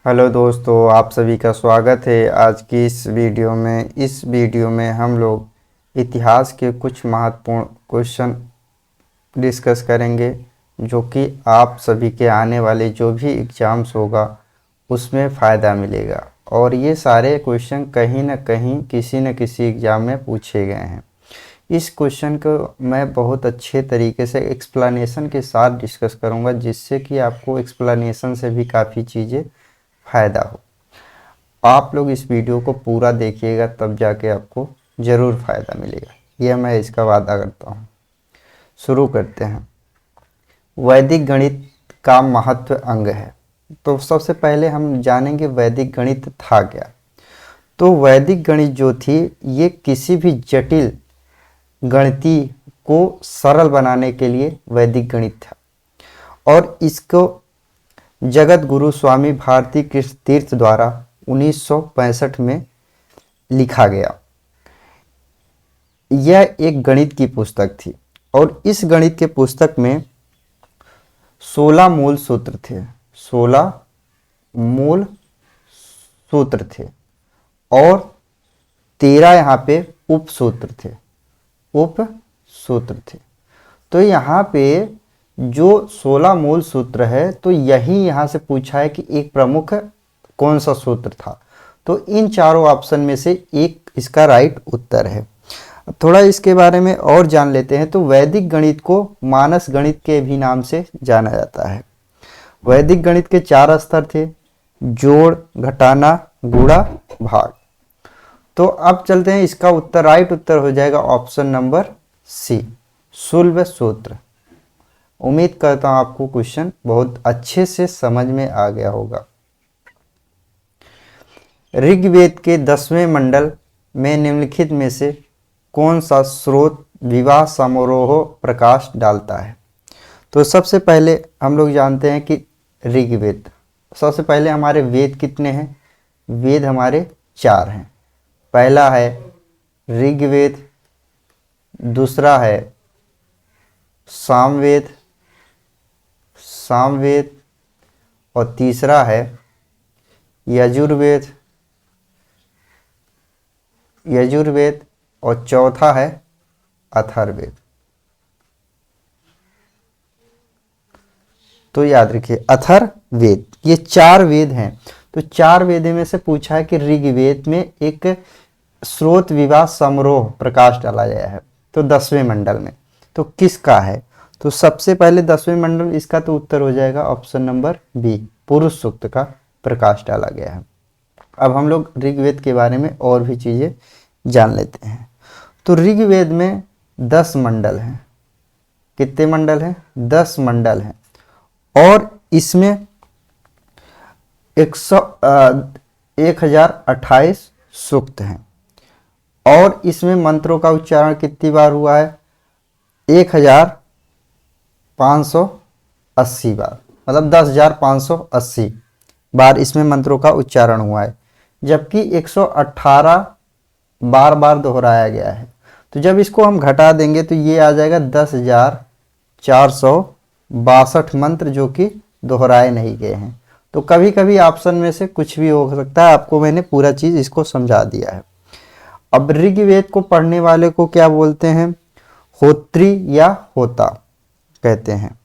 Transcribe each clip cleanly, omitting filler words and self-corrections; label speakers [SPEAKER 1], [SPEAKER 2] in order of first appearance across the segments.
[SPEAKER 1] Hello दोस्तों, आप सभी का स्वागत है आज की इस वीडियो में। इस वीडियो में हम लोग इतिहास के कुछ महत्वपूर्ण क्वेश्चन डिस्कस करेंगे जो कि आप सभी के आने वाले जो भी एग्ज़ाम्स होगा उसमें फ़ायदा मिलेगा। और ये सारे क्वेश्चन कहीं ना कहीं किसी न किसी एग्ज़ाम में पूछे गए हैं। इस क्वेश्चन को मैं बहुत अच्छे तरीके से एक्सप्लेनेशन के साथ डिस्कस करूँगा, जिससे कि आपको एक्सप्लेनेशन से भी काफ़ी चीज़ें फ़ायदा हो। आप लोग इस वीडियो को पूरा देखिएगा, तब जाके आपको ज़रूर फ़ायदा मिलेगा, यह मैं इसका वादा करता हूँ। शुरू करते हैं। वैदिक गणित का महत्व अंग है। तो सबसे पहले हम जानेंगे वैदिक गणित था क्या। तो वैदिक गणित जो थी, ये किसी भी जटिल गणितीय को सरल बनाने के लिए वैदिक गणित था, और इसको जगत गुरु स्वामी भारती कृष्ण तीर्थ द्वारा 1965 में लिखा गया। यह एक गणित की पुस्तक थी, और इस गणित के पुस्तक में 16 मूल सूत्र थे। 16 मूल सूत्र थे और 13 यहाँ पे उप सूत्र थे। उप सूत्र थे। तो यहाँ पे जो 16 मूल सूत्र है, तो यही यहाँ से पूछा है कि एक प्रमुख कौन सा सूत्र था। तो इन चारों ऑप्शन में से एक इसका राइट उत्तर है। अब थोड़ा इसके बारे में और जान लेते हैं। तो वैदिक गणित को मानस गणित के भी नाम से जाना जाता है। वैदिक गणित के 4 स्तर थे: जोड़, घटाना, गुणा, भाग। तो अब चलते हैं, इसका उत्तर राइट उत्तर हो जाएगा ऑप्शन नंबर सी, शुल्ब सूत्र। उम्मीद करता हूं आपको क्वेश्चन बहुत अच्छे से समझ में आ गया होगा। ऋग्वेद के 10वें मंडल में निम्नलिखित में से कौन सा स्रोत विवाह समारोह प्रकाश डालता है। तो सबसे पहले हम लोग जानते हैं कि ऋग्वेद, सबसे पहले हमारे वेद कितने हैं? वेद हमारे 4 हैं। पहला है ऋग्वेद, दूसरा है सामवेद, और तीसरा है यजुर्वेद, और चौथा है अथर्ववेद। तो याद रखिए अथर्ववेद, ये 4 वेद हैं। तो 4 वेद में से पूछा है कि ऋग्वेद में एक स्रोत विवाह समारोह प्रकाश डाला गया है, तो 10वें मंडल में। तो किसका है? तो सबसे पहले 10वें मंडल, इसका तो उत्तर हो जाएगा ऑप्शन नंबर बी, पुरुष सूक्त का प्रकाश डाला गया है। अब हम लोग ऋग्वेद के बारे में और भी चीज़ें जान लेते हैं। तो ऋग्वेद में 10 मंडल हैं। कितने मंडल हैं? 10 मंडल हैं। और इसमें 1028 सूक्त हैं। और इसमें मंत्रों का उच्चारण कितनी बार हुआ है? 1580 बार, मतलब 10,580 बार इसमें मंत्रों का उच्चारण हुआ है, जबकि 118 बार बार दोहराया गया है। तो जब इसको हम घटा देंगे तो ये आ जाएगा 10,462 मंत्र जो कि दोहराए नहीं गए हैं। तो कभी कभी ऑप्शन में से कुछ भी हो सकता है। आपको मैंने पूरा चीज़ इसको समझा दिया है। अब ऋग्वेद को पढ़ने वाले को क्या बोलते हैं? होत्री या होता कहते हैं।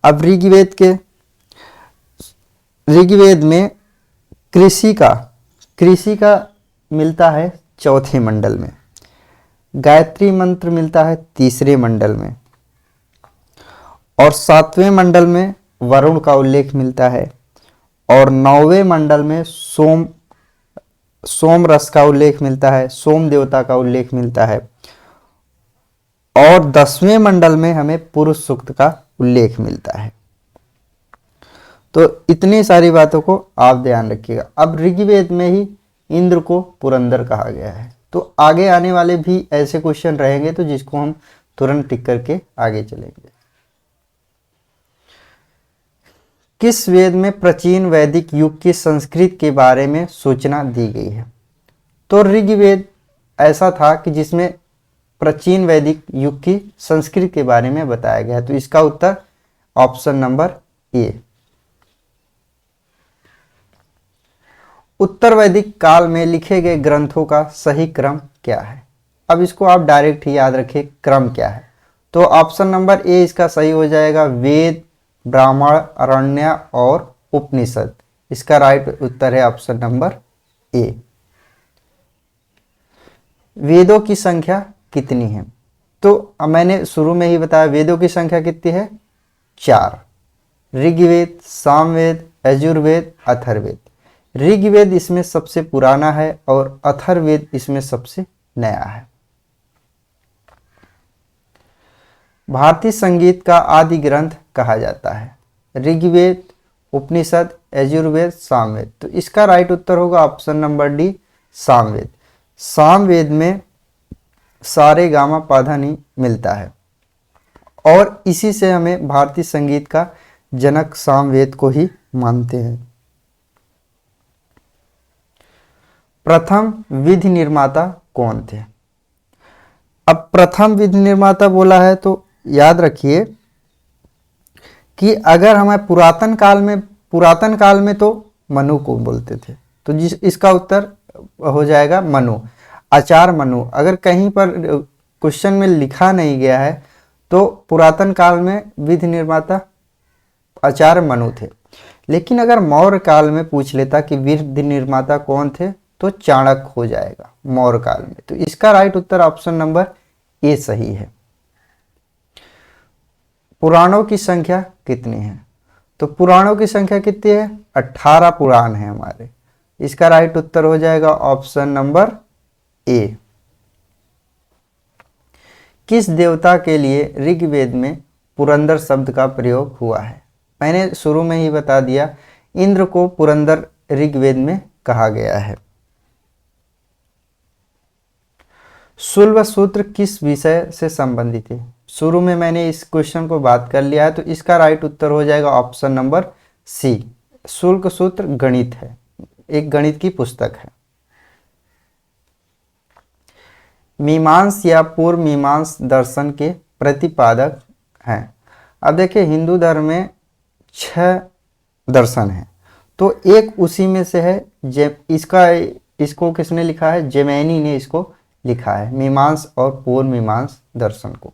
[SPEAKER 1] अब ऋग्वेद में कृषि का मिलता है 4थे मंडल में, गायत्री मंत्र मिलता है 3रे मंडल में, और 7वें मंडल में वरुण का उल्लेख मिलता है, और 9वें मंडल में सोम रस का उल्लेख मिलता है, सोम देवता का उल्लेख मिलता है, और 10वें मंडल में हमें पुरुष सूक्त का उल्लेख मिलता है। तो इतनी सारी बातों को आप ध्यान रखिएगा। अब ऋग्वेद में ही इंद्र को पुरंदर कहा गया है। तो आगे आने वाले भी ऐसे क्वेश्चन रहेंगे, तो जिसको हम तुरंत टिक करके आगे चलेंगे। किस वेद में प्राचीन वैदिक युग की संस्कृत के बारे में सूचना दी गई है? तो ऋग्वेद ऐसा था कि जिसमें प्राचीन वैदिक युग की संस्कृत के बारे में बताया गया है। तो इसका उत्तर ऑप्शन नंबर ए। उत्तर वैदिक काल में लिखे गए ग्रंथों का सही क्रम क्या है। अब इसको आप डायरेक्ट ही याद रखिए क्रम क्या है। तो ऑप्शन नंबर ए इसका सही हो जाएगा, वेद, ब्राह्मण, अरण्य और उपनिषद। इसका राइट उत्तर है ऑप्शन नंबर ए। वेदों की संख्या कितनी है। तो अब मैंने शुरू में ही बताया वेदों की संख्या कितनी है, 4। ऋग्वेद, सामवेद, यजुर्वेद, अथर्ववेद। ऋग्वेद इसमें सबसे पुराना है और अथर्ववेद इसमें सबसे नया है। भारतीय संगीत का आदि ग्रंथ कहा जाता है। ऋग्वेद, उपनिषद, यजुर्वेद, सामवेद। तो इसका राइट उत्तर होगा option number D, Samaveda. Samaveda में सारे गामा पाधा नी मिलता है और इसी से हमें भारतीय संगीत का जनक सामवेद को ही मानते हैं। प्रथम विधि निर्माता कौन थे। अब प्रथम विधि निर्माता बोला है तो याद रखिए कि अगर हमें पुरातन काल में तो मनु को बोलते थे, तो जिस इसका उत्तर हो जाएगा मनु, आचार्य मनु। अगर कहीं पर क्वेश्चन में लिखा नहीं गया है तो पुरातन काल में विधि निर्माता आचार्य मनु थे। लेकिन अगर मौर्य काल में पूछ लेता कि विधि निर्माता कौन थे तो चाणक्य हो जाएगा मौर्य काल में। तो इसका right Uttar option number A सही है। पुराणों की संख्या कितनी है। तो पुराणों की संख्या कितनी है, 18 पुराण है हमारे। इसका राइट उत्तर हो जाएगा ऑप्शन नंबर ए। किस देवता के लिए ऋग्वेद में पुरंदर शब्द का प्रयोग हुआ है। मैंने शुरू में ही बता दिया, इंद्र को पुरंदर ऋग्वेद में कहा गया है। शुल्ब सूत्र किस विषय से संबंधित है। शुरू में मैंने इस क्वेश्चन को बात कर लिया है, तो इसका राइट उत्तर हो जाएगा ऑप्शन नंबर सी। शुल्ब सूत्र गणित है, एक गणित की पुस्तक है। मीमांस या पूर्व मीमांस दर्शन के प्रतिपादक हैं। अब देखिए हिंदू धर्म में 6 दर्शन हैं, तो एक उसी में से है। इसको किसने लिखा है, जैमिनी ने इसको लिखा है, मीमांस और पूर्व मीमांस दर्शन को।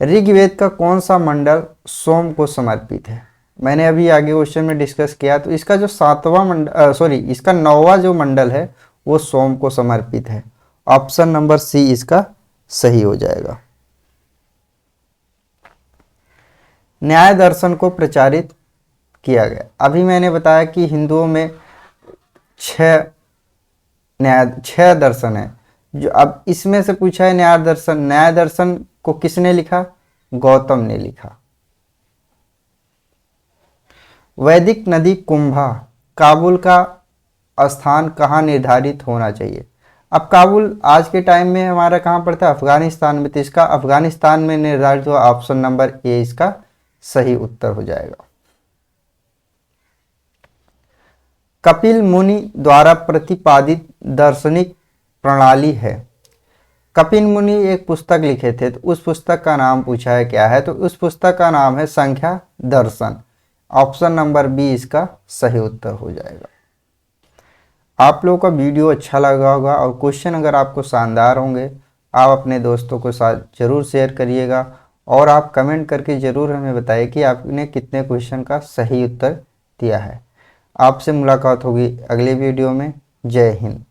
[SPEAKER 1] ऋग्वेद का कौन सा मंडल सोम को समर्पित है। मैंने अभी आगे क्वेश्चन में डिस्कस किया, तो इसका जो 7वां मंडल इसका 9वां जो मंडल है वो सोम को समर्पित है। ऑप्शन नंबर सी इसका सही हो जाएगा। न्याय दर्शन को प्रचारित किया गया। अभी मैंने बताया कि हिंदुओं में 6 दर्शन है, जो अब इसमें से पूछा है न्याय दर्शन। न्याय दर्शन को किसने लिखा, गौतम ने लिखा। वैदिक नदी कुंभा काबुल का स्थान कहाँ निर्धारित होना चाहिए। अब काबुल आज के टाइम में हमारा कहाँ पड़ता है, अफगानिस्तान में। तो इसका अफगानिस्तान में निर्धारित हुआ, ऑप्शन नंबर ए इसका सही उत्तर हो जाएगा। कपिल मुनि द्वारा प्रतिपादित दार्शनिक प्रणाली है। कपिल मुनि एक पुस्तक लिखे थे, तो उस पुस्तक का नाम पूछा है क्या है, तो उस पुस्तक का नाम है संख्या दर्शन। ऑप्शन नंबर बी इसका सही उत्तर हो जाएगा। आप लोगों का वीडियो अच्छा लगा होगा और क्वेश्चन अगर आपको शानदार होंगे, आप अपने दोस्तों के साथ ज़रूर शेयर करिएगा और आप कमेंट करके ज़रूर हमें बताइए कि आपने कितने क्वेश्चन का सही उत्तर दिया है। आपसे मुलाकात होगी अगले वीडियो में। जय हिंद।